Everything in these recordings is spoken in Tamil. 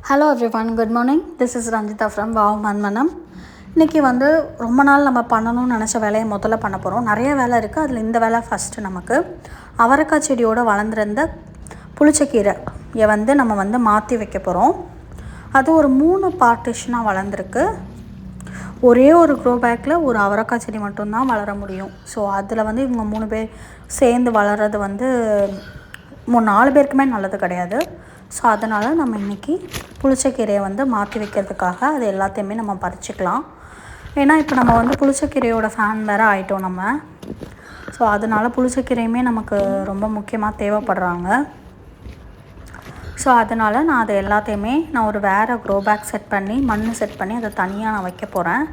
Hello everyone, good morning. This is Ranjitha from wow Manmanam. இன்றைக்கி ரொம்ப நாள் நம்ம பண்ணணும்னு நினச்ச வேலையை முதல்ல பண்ண போகிறோம். நிறைய வேலை இருக்குது. அதில் இந்த வேலை ஃபஸ்ட்டு. நமக்கு அவரைக்காய் செடியோடு வளர்ந்துருந்த புளிச்சக்கீரையை நம்ம மாற்றி வைக்க போகிறோம். அது ஒரு 3 பார்ட்டிஷனாக வளர்ந்துருக்கு. ஒரே ஒரு க்ரோ பேக்கில் ஒரு அவரைக்காய் செடி மட்டும்தான் வளர முடியும். ஸோ அதில் இவங்க 3 பேர் சேர்ந்து வளர்கிறது 4 பேருக்குமே நல்லது கிடையாது. ஸோ அதனால் நம்ம இன்றைக்கி புளிச்சக்கீரையை மாற்றி வைக்கிறதுக்காக அது எல்லாத்தையுமே நம்ம பறிச்சுக்கலாம். ஏன்னா இப்போ நம்ம புளிச்சக்கீரையோட ஃபேன் வேறு ஆகிட்டோம் நம்ம. ஸோ அதனால் புளிச்சக்கீரையுமே நமக்கு ரொம்ப முக்கியமாக தேவைப்படுறாங்க. ஸோ அதனால் நான் அதை எல்லாத்தையுமே ஒரு வேறு க்ரோ பேக் செட் பண்ணி செட் பண்ணி அதை தனியாக நான் வைக்க போகிறேன்.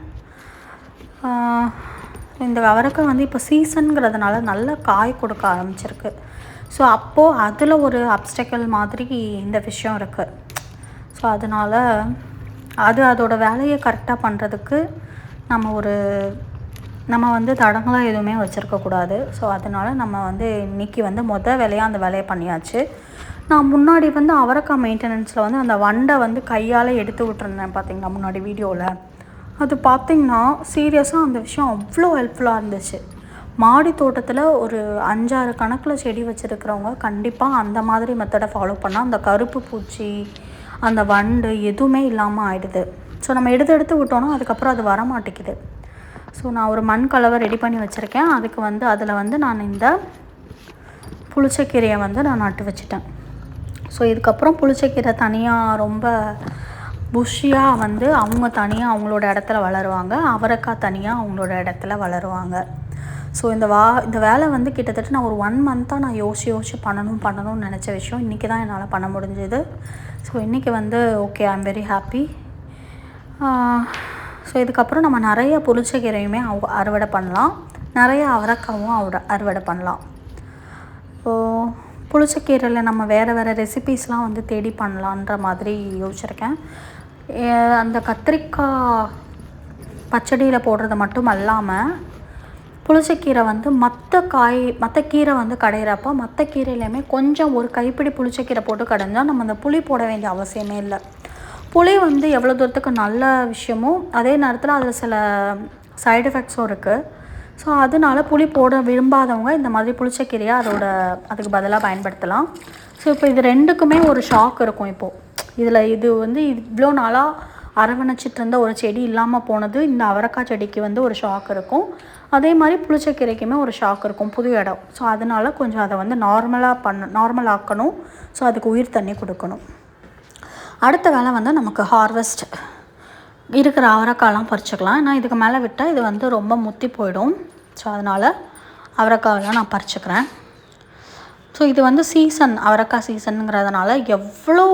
இந்த அவரைக்காய் இப்போ சீசனுங்கிறதுனால நல்ல காய் கொடுக்க ஆரம்பிச்சிருக்கு. ஸோ அப்போது அதில் ஒரு அப்டக்கிள் மாதிரி இந்த விஷயம் இருக்குது. ஸோ அதனால் அதோட வேலையை கரெக்டாக பண்ணுறதுக்கு நம்ம தடங்களாக எதுவுமே வச்சுருக்கக்கூடாது. ஸோ அதனால் நம்ம இன்றைக்கி வேலையாக அந்த வேலையை பண்ணியாச்சு. நான் முன்னாடி அவரைக்காய் மெயின்டெனன்ஸில் அந்த வண்டை கையால் எடுத்து விட்டுருந்தேன் பார்த்திங்களா முன்னாடி வீடியோவில். அது பார்த்திங்கன்னா சீரியஸாக அந்த விஷயம் அவ்வளோ ஹெல்ப்ஃபுல்லாக இருந்துச்சு. மாடி தோட்டத்தில் ஒரு 5-6 கணக்கில் செடி வச்சுருக்கிறவங்க கண்டிப்பாக அந்த மாதிரி மெத்தடை ஃபாலோ பண்ணால் அந்த கருப்பு பூச்சி, அந்த வண்டு எதுவுமே இல்லாமல் ஆகிடுது. ஸோ நம்ம எடுத்து விட்டோன்னா அதுக்கப்புறம் அது வர மாட்டேங்குது. ஸோ நான் ஒரு மண் கலவை ரெடி பண்ணி வச்சுருக்கேன். அதுக்கு அதில் நான் இந்த புளிச்சக்கீரையை நான் நட்டு வச்சுட்டேன். ஸோ இதுக்கப்புறம் புளிச்சக்கீரை தனியாக ரொம்ப புஷ்ஷியாக அவங்க தனியாக அவங்களோட இடத்துல வளருவாங்க. அவரைக்காய் தனியாக அவங்களோட இடத்துல வளருவாங்க. ஸோ இந்த வேலை கிட்டத்தட்ட நான் ஒரு 1 மந்த்தாக நான் யோசிச்சு பண்ணணும்னு நினச்ச விஷயம். இன்றைக்கி தான் என்னால் பண்ண முடிஞ்சுது. ஸோ இன்றைக்கி okay, I am very happy. So இதுக்கப்புறம் நம்ம நிறைய புளிச்சக்கீரையுமே அறுவடை பண்ணலாம், நிறைய அவரைக்காவும் அறுவடை பண்ணலாம். ஸோ புளிச்சக்கீரையில் நம்ம வேறு ரெசிபீஸ்லாம் தேடி பண்ணலான்ற மாதிரி யோசிச்சிருக்கேன். அந்த கத்திரிக்காய் பச்சடியில் போடுறது மட்டும் அல்லாமல் புளிச்சக்கீரை மற்ற கீரை கடையிறப்போ மற்ற கீரையிலையுமே கொஞ்சம் ஒரு கைப்பிடி புளிச்சக்கீரை போட்டு கடைஞ்சால் நம்ம அந்த புளி போட வேண்டிய அவசியமே இல்லை. புளி எவ்வளோ தூரத்துக்கு நல்ல விஷயமோ அதே நேரத்தில் அதில் சில சைடு எஃபெக்ட்ஸும் இருக்குது. ஸோ அதனால புளி போட விரும்பாதவங்க இந்த மாதிரி புளிச்சக்கீரையை அதுக்கு பதிலாக பயன்படுத்தலாம். ஸோ இப்போ இது ரெண்டுக்குமே ஒரு ஷாக் இருக்கும். இப்போது இது இவ்வளோ நாளாக அரவணைச்சிட்டு இருந்த ஒரு செடி இல்லாமல் போனது இந்த அவரைக்காய் செடிக்கு ஒரு ஷாக் இருக்கும். அதே மாதிரி புளிச்சக்கீரைக்குமே ஒரு ஷாக் இருக்கும், புது இடம். ஸோ அதனால் கொஞ்சம் அதை நார்மல் ஆக்கணும். ஸோ அதுக்கு உயிர் தண்ணி கொடுக்கணும். அடுத்த வேலை நமக்கு ஹார்வெஸ்ட் இருக்கிற அவரைக்காயெலாம் பறிச்சுக்கலாம். ஏன்னா இதுக்கு மேலே விட்டால் இது ரொம்ப முத்தி போயிடும். ஸோ அதனால் அவரைக்காயெல்லாம் நான் பறிச்சுக்கிறேன். ஸோ இது சீசன், அவரைக்காய் சீசனுங்கிறதுனால எவ்வளோ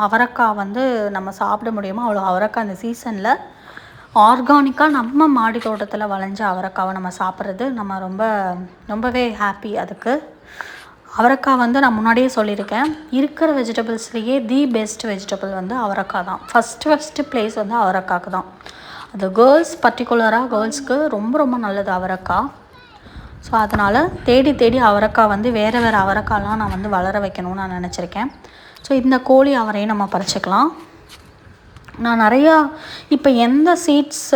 அவரைக்காய் நம்ம சாப்பிட முடியுமோ அவ்வளோ அவரைக்காய் இந்த சீசனில் ஆர்கானிக்காக நம்ம மாடி தோட்டத்தில் விளைஞ்ச அவரைக்காவை நம்ம சாப்பிட்றது நம்ம ரொம்பவே ஹாப்பி. அதுக்கு அவரைக்காய் நான் முன்னாடியே சொல்லியிருக்கேன், இருக்கிற வெஜிடபிள்ஸ்லேயே தி பெஸ்ட் வெஜிடபிள் அவரைக்காய் தான். ஃபஸ்ட்டு ப்ளேஸ் அவரைக்காய்க்கு தான். அது பர்டிகுலராக கேர்ள்ஸ்க்கு ரொம்ப நல்லது அவரைக்காய். ஸோ அதனால் தேடி அவரைக்காய் வேறு அவரைக்காய்லாம் நான் வளர வைக்கணும்னு நான் நினச்சிருக்கேன். ஸோ இந்த கோழி அவரையும் நம்ம பறிச்சுக்கலாம். நான் நிறையா இப்போ எந்த சீட்ஸ்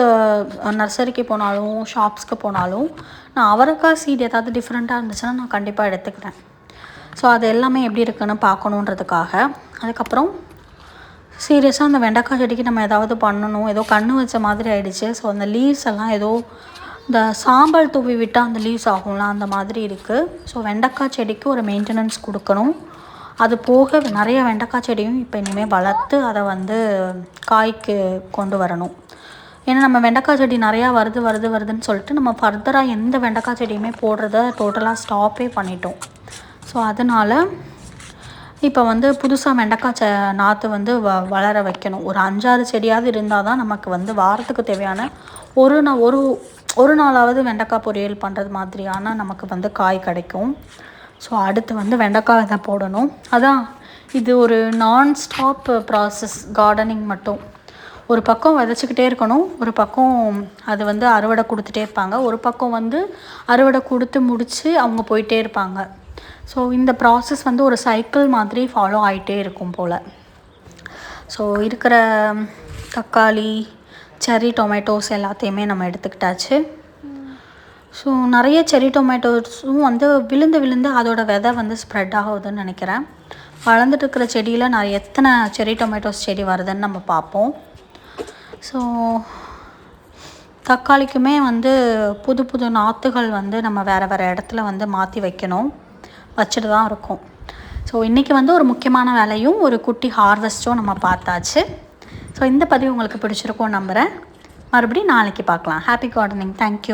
நர்சரிக்கு போனாலும் ஷாப்ஸ்க்கு போனாலும் நான் அவரைக்காய் சீட் ஏதாவது டிஃப்ரெண்ட்டாக இருந்துச்சுன்னா நான் கண்டிப்பாக எடுத்துக்கிறேன். ஸோ அது எல்லாமே எப்படி இருக்குன்னு பார்க்கணுன்றதுக்காக. அதுக்கப்புறம் சீரியஸாக அந்த வெண்டைக்காய் செடிக்கு நம்ம ஏதாவது பண்ணணும், ஏதோ கண்ணு வச்ச மாதிரி ஆகிடுச்சு. ஸோ அந்த லீவ்ஸ் எல்லாம் ஏதோ இந்த சாம்பல் தூவி விட்டால் அந்த லீவ்ஸ் ஆகும்லாம், அந்த மாதிரி இருக்குது. ஸோ வெண்டைக்காய் செடிக்கு ஒரு மெயின்டெனன்ஸ் கொடுக்கணும். அது போக நிறைய வெண்டைக்காய் செடியும் இப்போ இனிமேல் வளர்த்து அதை காய்க்கு கொண்டு வரணும். ஏன்னா நம்ம வெண்டைக்காய் செடி நிறையா வருதுன்னு சொல்லிட்டு நம்ம ஃபர்தராக எந்த வெண்டைக்காய் செடியுமே போடுறத டோட்டலாக ஸ்டாப்பே பண்ணிட்டோம். ஸோ அதனால் இப்போ புதுசாக வெண்டைக்காய் நாற்று வளர வைக்கணும். ஒரு 5-6 செடியாவது இருந்தால் தான் நமக்கு வாரத்துக்கு தேவையான ஒரு நாளாவது வெண்டைக்காய் பொரியல் பண்ணுறது மாதிரியான நமக்கு காய் கிடைக்கும். ஸோ அடுத்து வெண்டைக்காய் இதை போடணும். அதான் இது ஒரு நான் ஸ்டாப் ப்ராசஸ் கார்டனிங் மட்டும். ஒரு பக்கம் விதைச்சிக்கிட்டே இருக்கணும், ஒரு பக்கம் அது அறுவடை கொடுத்துட்டே இருப்பாங்க, ஒரு பக்கம் அறுவடை கொடுத்து முடித்து அவங்க போயிட்டே இருப்பாங்க. ஸோ இந்த ப்ராசஸ் ஒரு சைக்கிள் மாதிரி ஃபாலோ ஆகிட்டே இருக்கும் போல். ஸோ இருக்கிற தக்காளி, செர்ரி டொமேட்டோஸ் எல்லாத்தையுமே நம்ம எடுத்துக்கிட்டாச்சு. ஸோ நிறைய செர்ரி டொமேட்டோஸும் வந்து விழுந்து அதோட விதை வந்து ஸ்ப்ரெட் ஆகுதுன்னு நினைக்கிறேன். வளர்ந்துட்டு இருக்கிற செடியில் எத்தனை செர்ரி டொமேட்டோஸ் செடி வருதுன்னு நம்ம பார்ப்போம். ஸோ தக்காளிக்குமே வந்து புது நாற்றுகள் வந்து நம்ம வேறு இடத்துல வந்து மாற்றி வச்சுட்டு தான் இருக்கோம். ஸோ இன்றைக்கி வந்து ஒரு முக்கியமான வேலையும் ஒரு குட்டி ஹார்வெஸ்ட்டும் நம்ம பார்த்தாச்சு. ஸோ இந்த பதிவு உங்களுக்கு பிடிச்சிருக்கோன்னு நம்புகிறேன். மறுபடியும் நாளைக்கு பார்க்கலாம். Happy gardening. தேங்க்யூ.